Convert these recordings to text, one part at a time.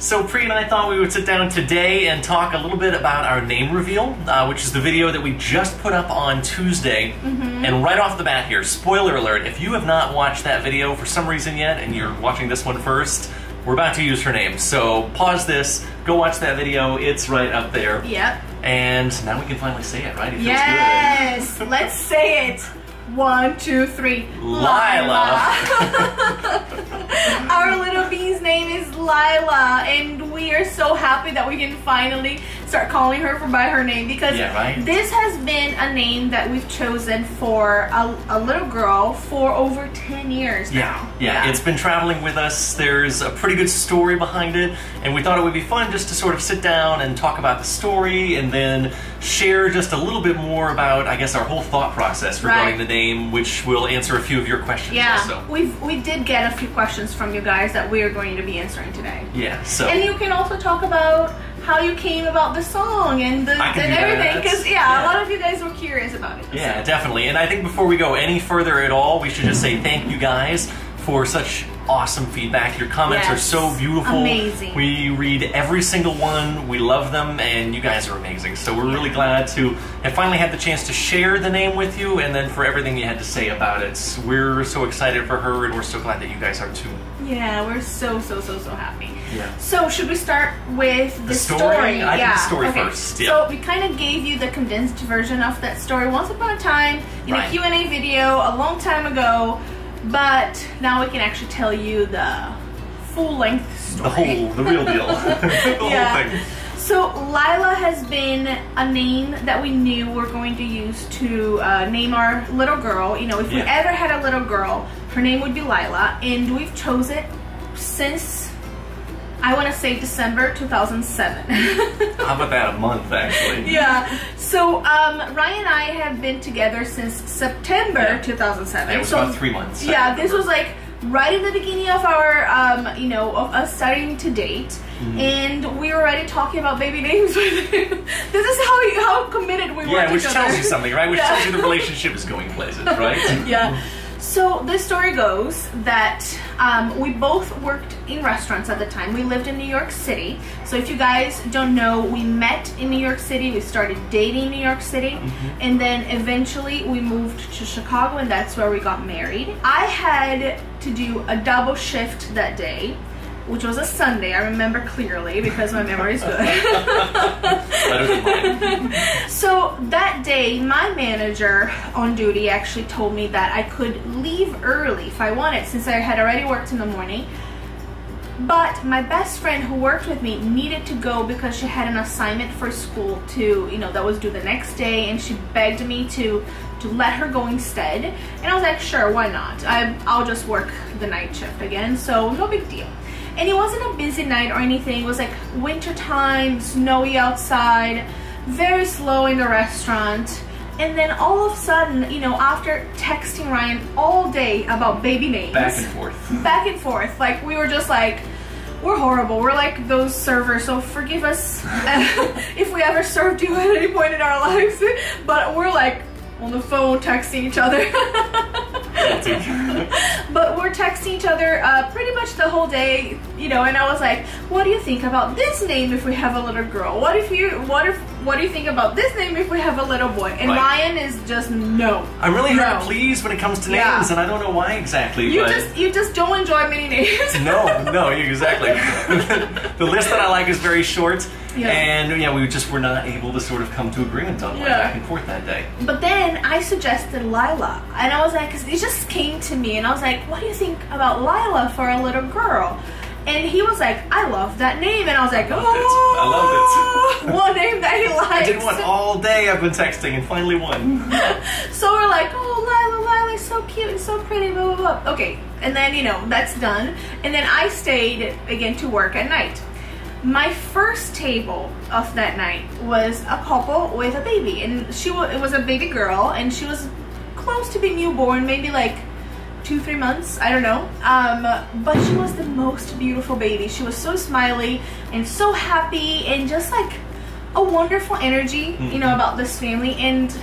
So Pri and I thought we would sit down today and talk a little bit about our name reveal, which is the video that we just put up on Tuesday. And right off the bat here, spoiler alert, if you have not watched that video for some reason yet and you're watching this one first, we're about to use her name. So pause this, go watch that video, it's right up there. Yep. And now we can finally say it, right? It feels yes, good. Let's say it. 1, 2, 3. Lila. Our little bee's name is Lila, and we are so happy that we can finally start calling her by her name, because this has been a name that we've chosen for a little girl for over 10 years now. Yeah, it's been traveling with us. There's a pretty good story behind it, and we thought it would be fun just to sort of sit down and talk about the story and then share just a little bit more about, I guess, our whole thought process regarding the name, which will answer a few of your questions also. We did get a few questions from you guys that we are going to be answering today. Yeah, so. And you can also talk about how you came about the song and everything, because a lot of you guys were curious about it. Yeah, definitely. And I think before we go any further at all, we should just say thank you guys for such awesome feedback. Your comments are so beautiful. Amazing. We read every single one. We love them, and you guys are amazing. So we're really glad to have finally had the chance to share the name with you, and then for everything you had to say about it. We're so excited for her, and we're so glad that you guys are too. Yeah, we're so happy. Yeah. So should we start with the story? I think the story first. Yeah. So we kind of gave you the condensed version of that story once upon a time in a Q&A video a long time ago. But now we can actually tell you the full-length story. The real deal. The whole thing. So Lila has been a name that we knew we're going to use to name our little girl. You know, if we ever had a little girl, her name would be Lila, and we've chose it since, I want to say, December 2007. How about that, a month actually? Yeah. So Ryan and I have been together since September 2007. It was about 3 months. Yeah, this was like right in the beginning of our, you know, of us starting to date. And we were already talking about baby names with him. This is how committed we were to each other. Which tells you something, right? Which tells you the relationship is going places, right? Yeah. So the story goes that we both worked in restaurants at the time. We lived in New York City. So if you guys don't know, we met in New York City. We started dating in New York City. And then eventually we moved to Chicago, and that's where we got married. I had to do a double shift that day, which was a Sunday. I remember clearly because my memory is good. Better than mine. So that day, my manager on duty actually told me that I could leave early if I wanted, since I had already worked in the morning. But my best friend who worked with me needed to go because she had an assignment for school to, you know, that was due the next day, and she begged me to let her go instead. And I was like, sure, why not? I'll just work the night shift again, so no big deal. And it wasn't a busy night or anything. It was like winter time, snowy outside, very slow in the restaurant. And then all of a sudden, you know, after texting Ryan all day about baby names. Back and forth. Back and forth. Like, we were just like, we're horrible. We're like those servers, so forgive us if we ever served you at any point in our lives. But we're like on the phone texting each other. But we're texting each other pretty much the whole day, you know, and I was like, what do you think about this name if we have a little girl? What do you think about this name if we have a little boy? And Ryan is just no. I'm really hard to please when it comes to names, and I don't know why exactly. You just don't enjoy many names. No, exactly. The list that I like is very short. And we just were not able to sort of come to agreement on one back and forth that day. But then I suggested Lila, and I was like, because it just came to me, and I was like, what do you think about Lila for a little girl? And he was like, I love that name. And I was like, I love it. One name that he likes. I did one all day. I've been texting and finally won. So we're like, oh, Lila is so cute and so pretty, blah, blah, blah. Okay, and then, you know, that's done. And then I stayed again to work at night. My first table of that night was a couple with a baby, and it was a baby girl, and she was close to being newborn, maybe like 2-3 months, I don't know. But she was the most beautiful baby. She was so smiley and so happy, and just like a wonderful energy, you know, about this family. And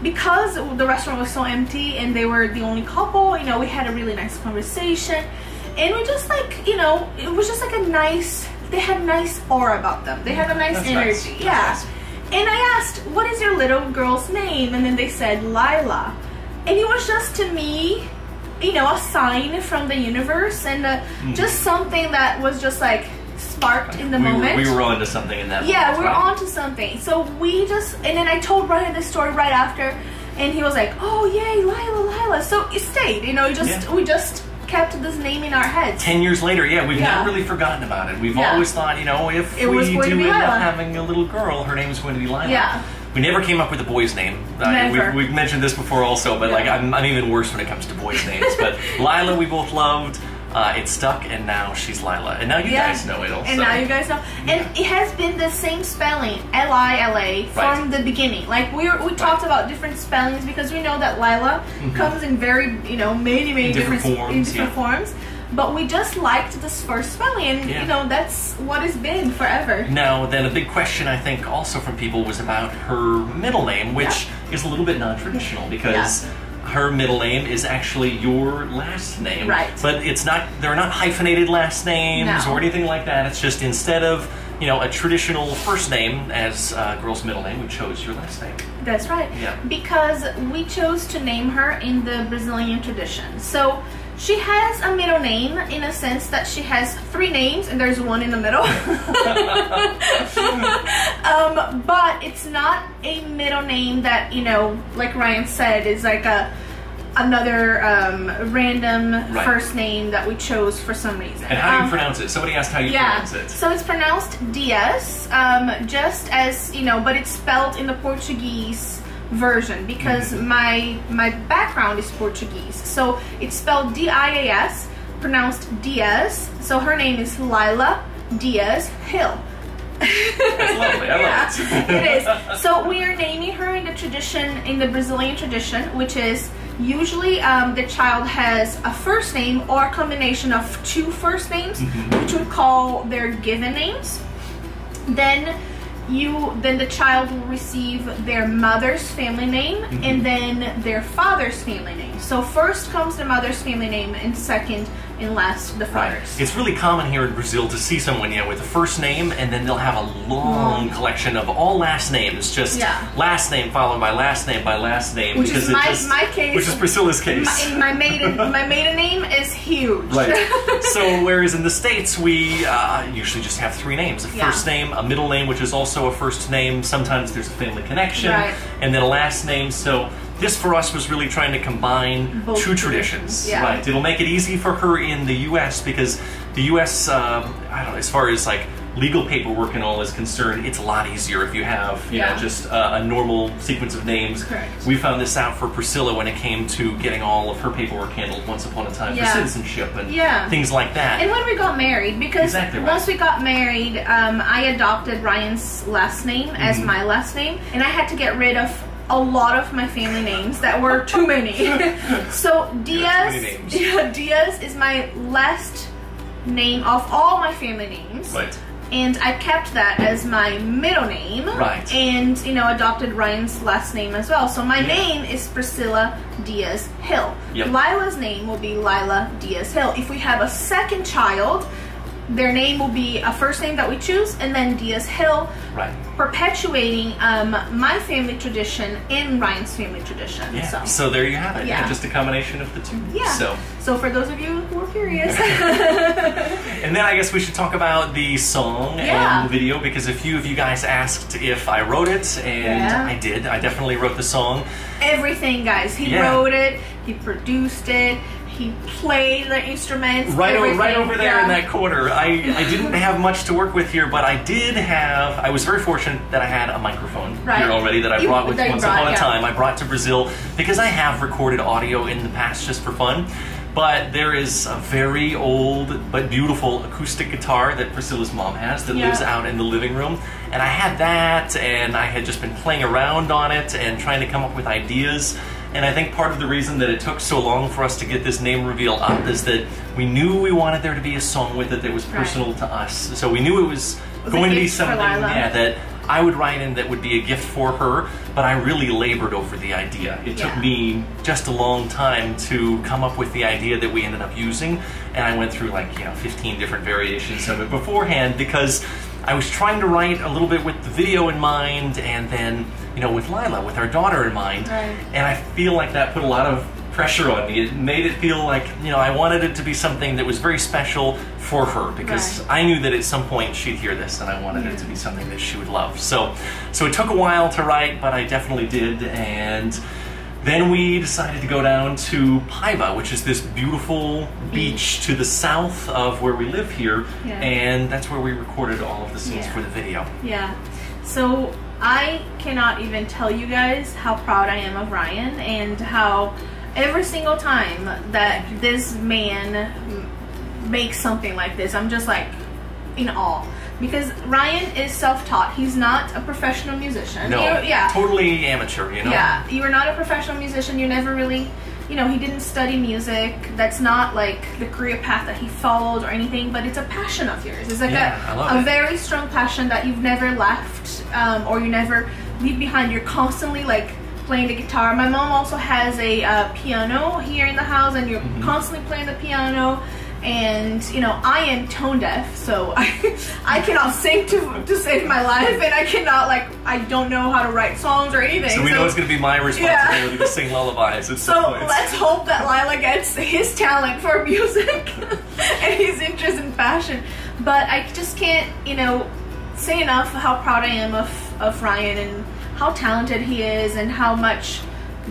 because the restaurant was so empty and they were the only couple, you know, we had a really nice conversation, and we just like, you know, it was just like a nice they had nice aura about them. They had a nice energy. Nice. Yeah. Nice. And I asked, what is your little girl's name? And then they said Lila. And it was just, to me, you know, a sign from the universe, and just something that was just like sparked in the moment. We were onto something in that moment. Yeah, we were onto something. So we just, and then I told Ryan this story right after, and he was like, oh yay, Lila. So it stayed, you know, we just kept this name in our heads. 10 years later, we've never really forgotten about it. We've always thought, you know, if we do end up having a little girl, her name is going to be Lila. Yeah. We never came up with a boy's name. We've mentioned this before also, but like I'm even worse when it comes to boys' names. But Lila, we both loved. It stuck, and now she's Lila. And now you guys know it also. And now you guys know. And it has been the same spelling, Lila, from the beginning. Like we talked about different spellings because we know that Lila comes in very, you know, many different forms. But we just liked this first spelling, and you know, that's what it's been forever. Now, then a big question I think also from people was about her middle name, which is a little bit non-traditional because her middle name is actually your last name. Right. But it's not, they're not hyphenated last names or anything like that. It's just instead of, you know, a traditional first name as a girl's middle name, we chose your last name. That's right. Yeah. Because we chose to name her in the Brazilian tradition. So she has a middle name in a sense that she has 3 names and there's one in the middle. But it's not a middle name that, you know, like Ryan said, is like another random first name that we chose for some reason. And how do you pronounce it? Somebody asked how you pronounce it. So it's pronounced Dias, just as, you know, but it's spelled in the Portuguese version because my background is Portuguese. So it's spelled D-I-A-S, pronounced Dias. So her name is Lila Dias Hill. That's lovely. I love it. It is. So we are naming her in the tradition, in the Brazilian tradition, which is usually the child has a first name or a combination of 2 first names, which we call their given names. Then the child will receive their mother's family name and then their father's family name. So first comes the mother's family name and second and last the father's. It's really common here in Brazil to see someone, you know, with a first name and then they'll have a long collection of all last names, just last name followed by last name by last name. Which is my case. Which is Priscilla's case. My maiden name is huge. Right. So whereas in the States we usually just have 3 names. A first name, a middle name, which is also a first name. Sometimes there's a family connection. And then a last name. So this for us was really trying to combine both 2 traditions. Right. It'll make it easy for her in the U.S. because the U.S. I don't know, as far as like legal paperwork and all is concerned, it's a lot easier if you have, you know, just a normal sequence of names. Correct. We found this out for Priscilla when it came to getting all of her paperwork handled once upon a time for citizenship and things like that. And when we got married, because once we got married, I adopted Ryan's last name as my last name, and I had to get rid of a lot of my family names that were too many. So Diaz is my last name of all my family names. Right. And I kept that as my middle name. Right. And, you know, adopted Ryan's last name as well. So my name is Priscilla Diaz Hill. Lila's name will be Lila Diaz Hill. If we have a second child, their name will be a first name that we choose, and then Diaz Hill, perpetuating my family tradition and Ryan's family tradition. So there you have it. Just a combination of the 2. So for those of you who are curious. And then I guess we should talk about the song and the video, because a few of you guys asked if I wrote it, and I did. I definitely wrote the song. Everything, guys. He wrote it, he produced it, he played the instruments. Right over there in that corner. I didn't have much to work with here, but I was very fortunate that I had a microphone here already that I brought with once upon a time. I brought to Brazil because I have recorded audio in the past just for fun. But there is a very old but beautiful acoustic guitar that Priscilla's mom has that lives out in the living room. And I had that, and I had just been playing around on it and trying to come up with ideas. And I think part of the reason that it took so long for us to get this name reveal up is that we knew we wanted there to be a song with it that was personal to us. So we knew it was going to be something that I would write in that would be a gift for her, but I really labored over the idea. It took me just a long time to come up with the idea that we ended up using, and I went through like, 15 different variations of it beforehand because I was trying to write a little bit with the video in mind, and then, with Lila, with our daughter in mind, and I feel like that put a lot of pressure on me. It made it feel like, I wanted it to be something that was very special for her because I knew that at some point she'd hear this and I wanted it to be something that she would love. So it took a while to write, but I definitely did, and then we decided to go down to Paiva, which is this beautiful beach to the south of where we live here, and that's where we recorded all of the scenes for the video. Yeah, so I cannot even tell you guys how proud I am of Rian and how every single time that this man makes something like this, I'm just like in awe. Because Rian is self-taught. He's not a professional musician. No, totally amateur, Yeah, you are not a professional musician. You never really, he didn't study music. That's not like the career path that he followed or anything, but it's a passion of yours. It's like a very strong passion that you've never left or you never leave behind. You're constantly like playing the guitar. My mom also has a piano here in the house, and you're constantly playing the piano. And I am tone deaf, so I cannot sing to save my life, and I cannot I don't know how to write songs or anything. So we know it's going to be my responsibility to sing lullabies. So let's hope that Lila gets his talent for music and his interest and passion. But I just can't say enough how proud I am of Rian and how talented he is and how much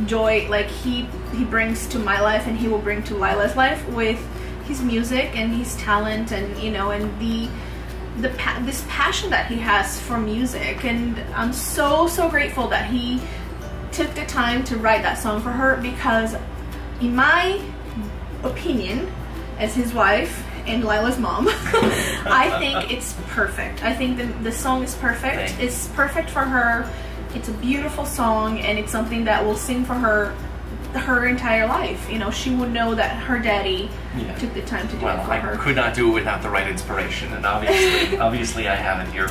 joy he brings to my life and he will bring to Lila's life with his music and his talent, and and this passion that he has for music. And I'm so grateful that he took the time to write that song for her, because in my opinion, as his wife and Lila's mom, I think it's perfect. I think the song is perfect. It's perfect for her. It's a beautiful song, and it's something that will sing for her entire life. She would know that her daddy took the time to do it for her. I could not do it without the right inspiration, and obviously I have it here.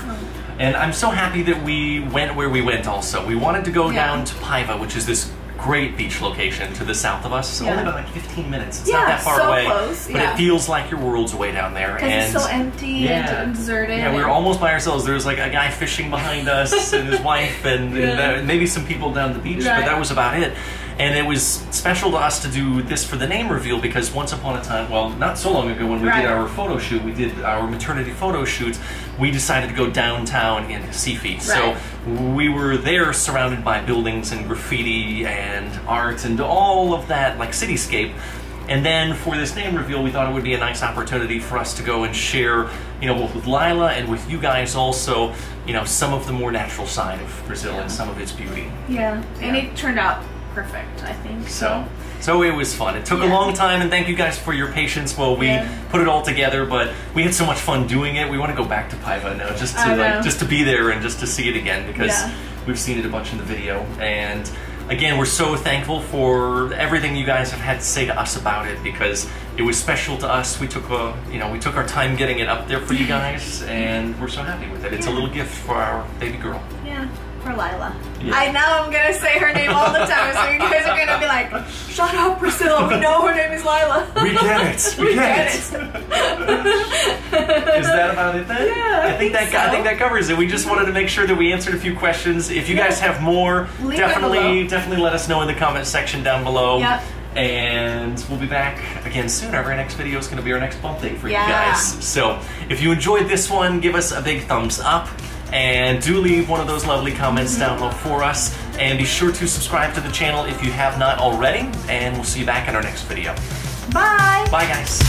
And I'm so happy that we went where we went also. We wanted to go down to Paiva, which is this great beach location to the south of us. Only about 15 minutes. It's not that far away. Close. But it feels like your world's way down there. And it's so empty and deserted. Yeah, we were almost by ourselves. There was a guy fishing behind us and his wife and maybe some people down the beach, but that was about it. And it was special to us to do this for the name reveal because once upon a time, well, not so long ago when we did our photo shoot, we did our maternity photo shoots, we decided to go downtown in Recife. So we were there surrounded by buildings and graffiti and art and all of that cityscape. And then for this name reveal, we thought it would be a nice opportunity for us to go and share, both with Lila and with you guys also, some of the more natural side of Brazil and some of its beauty. Yeah, and it turned out perfect, I think. So it was fun. It took a long time, and thank you guys for your patience while we put it all together, but we had so much fun doing it. We want to go back to Paiva now just to be there and just to see it again, because we've seen it a bunch in the video. And again, we're so thankful for everything you guys have had to say to us about it, because it was special to us. We took our time getting it up there for you guys, and we're so happy with it. It's a little gift for our baby girl. Yeah. For Lila. Now I'm gonna say her name all the time, so you guys are gonna be like, shut up, Priscilla, we know her name is Lila. We get it. We get it. Is that about it then? Yeah, I think that covers it. We just wanted to make sure that we answered a few questions. If you guys have more, definitely let us know in the comment section down below. And we'll be back again soon. Our very next video is going to be our next bump date for you guys. So if you enjoyed this one, give us a big thumbs up. And do leave one of those lovely comments down below for us. And be sure to subscribe to the channel if you have not already. And we'll see you back in our next video. Bye! Bye, guys.